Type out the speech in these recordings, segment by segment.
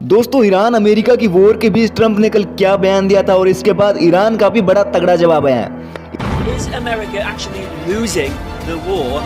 दोस्तों, Iran America की war के बीच ट्रंप ने कल क्या बयान दिया था और इसके बाद ईरान का भी बड़ा तगड़ा जवाब आया है। Is America actually losing the war?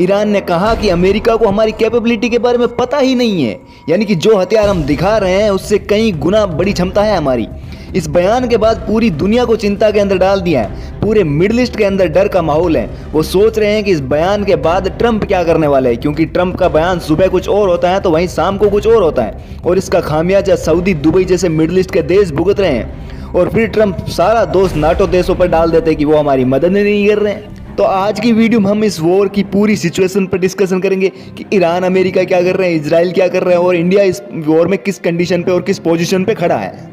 Iran ने कहा कि अमेरिका को हमारी कैपेबिलिटी के बारे में पता ही नहीं है, यानी कि जो हथियार हम दिखा रहे हैं उससे कई गुना बड़ी क्षमता है हमारी। इस बयान के बाद पूरी दुनिया को चिंता के अंदर डाल दिया है। पूरे मिडिल ईस्ट के अंदर डर का माहौल है। वो सोच रहे हैं कि इस बयान के बाद ट्रंप क्या करने वाले हैं, क्योंकि ट्रंप का बयान सुबह कुछ और होता है तो वहीं शाम को कुछ और होता है, और इसका खामियाजा सऊदी, दुबई जैसे मिडिल ईस्ट के देश भुगत रहे हैं। और फिर ट्रंप सारा दोष नाटो देशों पर डाल देते हैं कि वो हमारी मदद नहीं कर रहे हैं। तो आज की वीडियो में हम इस वॉर की पूरी सिचुएशन पर डिस्कशन करेंगे कि ईरान अमेरिका क्या कर रहे हैं, इजराइल क्या कर रहे हैं और इंडिया इस वॉर में किस कंडीशन पे और किस पोजीशन पे खड़ा है।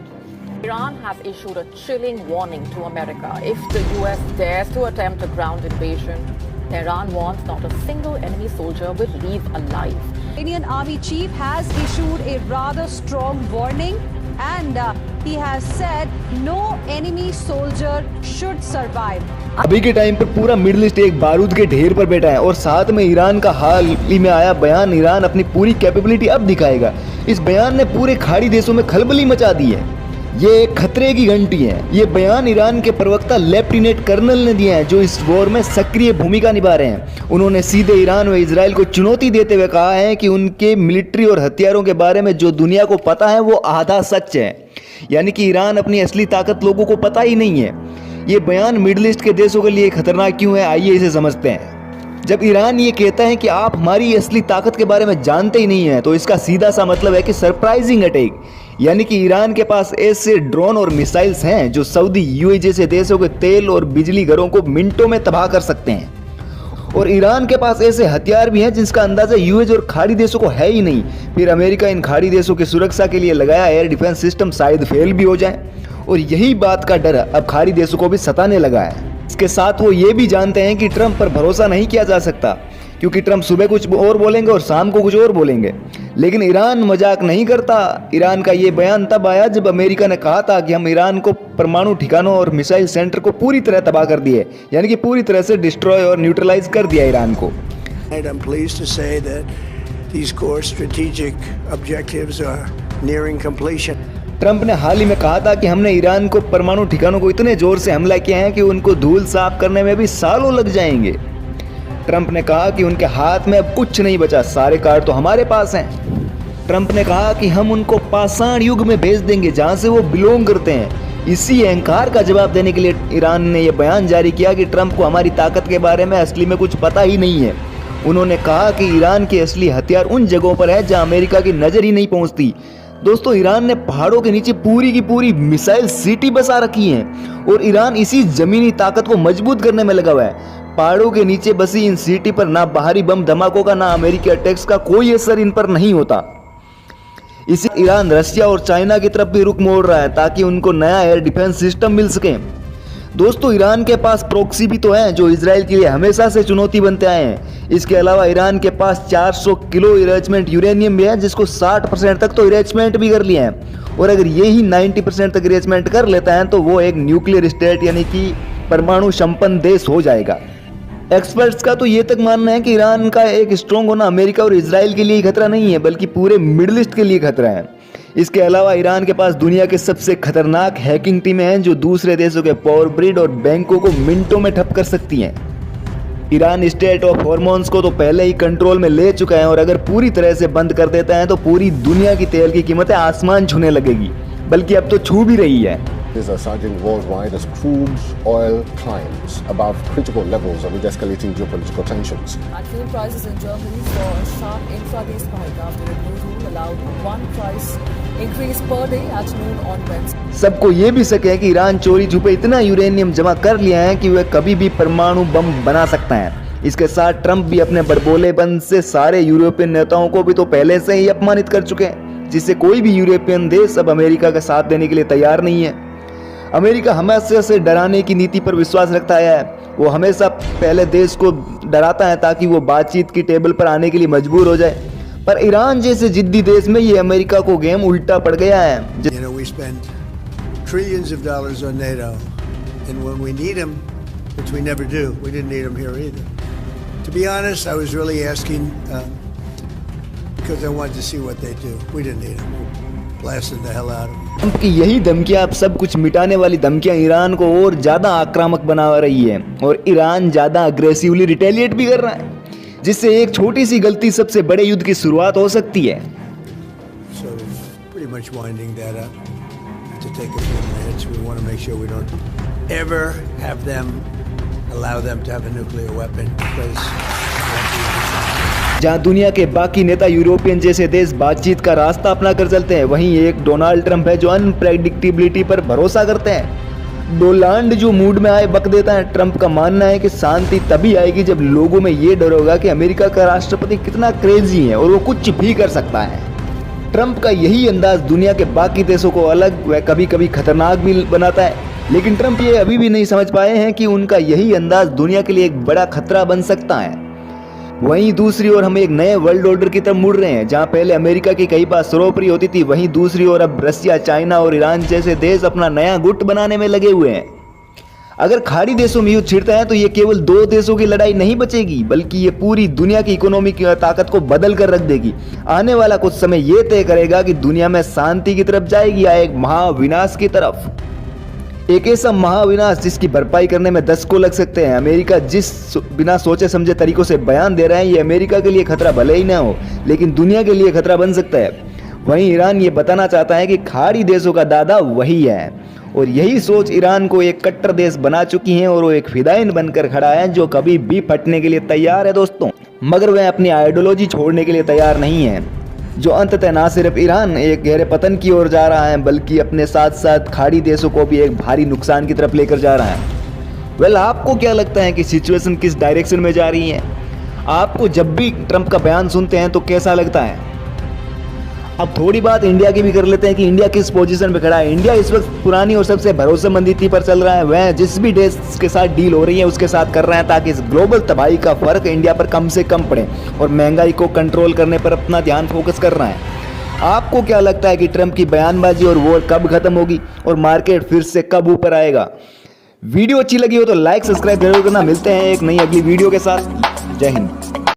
Iran has issued a chilling warning to America. If the US dares to attempt a ground invasion, Tehran warns not a single enemy soldier will leave alive. Indian Army Chief has issued a rather strong warning and he has said no enemy soldier should survive. अभी के time पर पूरा middle east एक बारूद के ढेर पर बैठा है और साथ में ईरान का हाल ही में आया बयान, ईरान अपनी पूरी कैपेबिलिटी अब दिखाएगा। इस बयान ने पूरे खाड़ी देशों में खलबली मचा दी है। ये एक खतरे की घंटी है। ये बयान ईरान के प्रवक्ता लेफ्टिनेंट कर्नल ने दिया है, जो इस वॉर में सक्रिय भूमिका निभा रहे हैं। उन्होंने सीधे ईरान व इजराइल को चुनौती देते हुए कहा है कि उनके मिलिट्री और हथियारों के बारे में जो दुनिया को पता है वो आधा सच है, यानी कि ईरान अपनी असली ताकत लोगों को पता ही नहीं है। ये बयान मिडिल ईस्ट के देशों के लिए खतरनाक क्यों है, आइए इसे समझते हैं। जब ईरान ये कहता है कि आप हमारी असली ताकत के बारे में जानते ही नहीं हैं, तो इसका सीधा सा मतलब है कि सरप्राइजिंग अटैक, यानी कि ईरान के पास ऐसे ड्रोन और मिसाइल्स हैं जो सऊदी, यूएई जैसे देशों के तेल और बिजली घरों को मिनटों में तबाह कर सकते हैं। और ईरान के पास ऐसे हथियार भी हैं जिसका अंदाजा यूएई और खाड़ी देशों को है ही नहीं। फिर अमेरिका इन खाड़ी देशों की सुरक्षा के लिए लगाया एयर डिफेंस सिस्टम शायद फेल भी हो जाए, और यही बात का डर अब खाड़ी देशों को भी सताने लगा है। इसके साथ वो ये भी जानते हैं कि ट्रंप पर भरोसा नहीं किया जा सकता, क्योंकि ट्रंप सुबह कुछ और बोलेंगे और शाम को कुछ और बोलेंगे। लेकिन ईरान मजाक नहीं करता। ईरान का ये बयान तब आया जब अमेरिका ने कहा था कि हम ईरान को परमाणु ठिकानों और मिसाइल सेंटर को पूरी तरह तबाह कर दिए, यानी कि पूरी तरह से डिस्ट्रॉय और न्यूट्रलाइज कर दिया ईरान को। I'm pleased to say that these core strategic objectives are nearing completion. Trump ने हाल ही में कहा था कि हमने ईरान को परमाणु ठिकानों को इतने जोर से हमला किया है कि उनको धूल साफ करने में भी सालों लग जाएंगे। ट्रंप ने कहा कि उनके हाथ में अब कुछ नहीं बचा, सारे कार्ड तो हमारे पास हैं। ट्रंप ने कहा कि हम उनको पाषाण युग में भेज देंगे जहां से वो बिलोंग करते हैं। इसी अहंकार का जवाब देने के लिए ईरान ने यह बयान जारी किया कि ट्रंप को हमारी ताकत के बारे में असली में कुछ पता ही नहीं है। उन्होंने कहा कि ईरान के असली हथियार उन जगहों पर है जहां अमेरिका की नज़र ही नहीं पहुंचती। दोस्तों, ईरान ने पहाड़ों के नीचे पूरी की पूरी मिसाइल सिटी बसा रखी हैं और ईरान इसी जमीनी ताकत को मजबूत करने में लगा हुआ है। पहाड़ों के नीचे बसी इन सिटी पर ना बाहरी बम धमाकों का, ना अमेरिकी अटैक्स का कोई असर इन पर नहीं होता। इसी ईरान रशिया और चाइना की तरफ भी रुख मोड़ रहा है ताकि उनको नया एयर डिफेंस सिस्टम मिल सके। दोस्तों, ईरान के पास प्रॉक्सी भी तो हैं जो इजराइल के लिए हमेशा से चुनौती बनते आए हैं। इसके अलावा ईरान के पास 400 किलो इरेचमेंट यूरेनियम भी है, जिसको 60% तक तो इरेचमेंट भी कर लिया है। और अगर ये ही 90% तक इरेचमेंट कर लेता है तो वो एक न्यूक्लियर स्टेट, यानी कि परमाणु संपन्न देश हो जाएगा। एक्सपर्ट्स का तो ये तक मानना है कि ईरान का एक स्ट्रॉन्ग होना अमेरिका और इजराइल के लिए खतरा नहीं है, बल्कि पूरे मिडिल ईस्ट के लिए खतरा है। इसके अलावा ईरान के पास दुनिया के सबसे खतरनाक हैकिंग टीमें हैं जो दूसरे देशों के पावर ग्रिड और बैंकों को मिनटों में ठप कर सकती हैं। ईरान स्टेट ऑफ हॉर्मोन्स को तो पहले ही कंट्रोल में ले चुका है, और अगर पूरी तरह से बंद कर देता है तो पूरी दुनिया की तेल की कीमतें आसमान छूने लगेगी, बल्कि अब तो छू भी रही है। Is surging worldwide as crude oil climbs above critical levels amid escalating geopolitical tensions. And fuel prices in Germany saw a sharp intraday spike after a new rule allowed one price increase per day at noon on Wednesday. सबको ये भी शक है कि Iran चोरी छुपे इतना uranium जमा कर लिया है कि वह कभी भी परमाणु बम बना सकता है। इसके साथ ट्रंप भी अपने बड़बोलेपन से सारे यूरोपियन नेताओं को भी तो पहले से ही अपमानित कर चुके हैं, जिससे कोई भी यूरोपियन देश अब अमेरिका का साथ देने के लिए तैयार नहीं है। अमेरिका हमेशा से डराने की नीति पर विश्वास रखता है। वो हमेशा पहले देश को डराता है ताकि वो बातचीत की टेबल पर आने के लिए मजबूर हो जाए, पर ईरान जैसे जिद्दी देश में ये अमेरिका को गेम उल्टा पड़ गया है। You know, we spend trillions of dollars on NATO, and when we need them, which we never do, we didn't need them here either. To be honest, I was really asking because I wanted to see what they do. We didn't need them. Blasted the hell out of them. Trump की यही धमकियां, अब सब कुछ मिटाने वाली धमकियां Iran को और ज़्यादा आक्रामक बना रही है और ईरान ज़्यादा अग्रेसिवली रिटेलिएट भी कर रहा है, जिससे एक छोटी सी गलती सबसे बड़े युद्ध की शुरुआत हो सकती है। So pretty much winding that up. To take a few minutes, we want to make sure we don't ever have them allow them to have a nuclear weapon because जहां दुनिया के बाकी नेता यूरोपियन जैसे देश बातचीत का रास्ता अपना कर चलते हैं, वहीं एक डोनाल्ड ट्रंप है जो अनप्रेडिक्टेबिलिटी पर भरोसा करते हैं। डोनाल्ड जो मूड में आए बक देता है। ट्रंप का मानना है कि शांति तभी आएगी जब लोगों में ये डर होगा कि अमेरिका का राष्ट्रपति कितना क्रेजी है और वो कुछ भी कर सकता है। ट्रंप का यही अंदाज दुनिया के बाकी देशों को अलग व कभी कभी खतरनाक भी बनाता है, लेकिन ट्रंप ये अभी भी नहीं समझ पाए हैं कि उनका यही अंदाज दुनिया के लिए एक बड़ा खतरा बन सकता है। वहीं दूसरी ओर हम एक नए वर्ल्ड ऑर्डर की तरफ मुड़ रहे हैं, जहां पहले अमेरिका की कई बार सरोपरी होती थी, वहीं दूसरी ओर अब रसिया, चाइना और ईरान जैसे देश अपना नया गुट बनाने में लगे हुए हैं। अगर खाड़ी देशों में युद्ध छिड़ता है तो ये केवल दो देशों की लड़ाई नहीं बचेगी, बल्कि ये पूरी दुनिया की इकोनॉमी की ताकत को बदल कर रख देगी। आने वाला कुछ समय ये तय करेगा कि दुनिया में शांति की तरफ जाएगी या एक महाविनाश की तरफ। एक ऐसा महाविनाश जिसकी भरपाई करने में दशकों लग सकते हैं। अमेरिका जिस बिना सोचे समझे तरीकों से बयान दे रहा है, ये अमेरिका के लिए खतरा भले ही ना हो, लेकिन दुनिया के लिए खतरा बन सकता है। वहीं ईरान ये बताना चाहता है कि खाड़ी देशों का दादा वही है, और यही सोच ईरान को एक कट्टर देश बना चुकी है और वो एक फिदाइन बनकर खड़ा है जो कभी भी फटने के लिए तैयार है दोस्तों, मगर वह अपनी आइडियोलॉजी छोड़ने के लिए तैयार नहीं है, जो अंततः ना सिर्फ ईरान एक गहरे पतन की ओर जा रहा है, बल्कि अपने साथ साथ खाड़ी देशों को भी एक भारी नुकसान की तरफ लेकर जा रहा है। वेल, आपको क्या लगता है कि सिचुएशन किस डायरेक्शन में जा रही है? आपको जब भी ट्रंप का बयान सुनते हैं तो कैसा लगता है? अब थोड़ी बात इंडिया की भी कर लेते हैं कि इंडिया किस पोजीशन पे खड़ा है। इंडिया इस वक्त पुरानी और सबसे भरोसेमंद नीति पर चल रहा है। वह जिस भी देश के साथ डील हो रही है उसके साथ कर रहा है, ताकि इस ग्लोबल तबाही का फर्क इंडिया पर कम से कम पड़े, और महंगाई को कंट्रोल करने पर अपना ध्यान फोकस कर रहा है। आपको क्या लगता है कि ट्रंप की बयानबाजी और वॉर कब खत्म होगी और मार्केट फिर से कब ऊपर आएगा? वीडियो अच्छी लगी हो तो लाइक सब्सक्राइब जरूर करना। मिलते हैं एक नई अगली वीडियो के साथ। जय हिंद।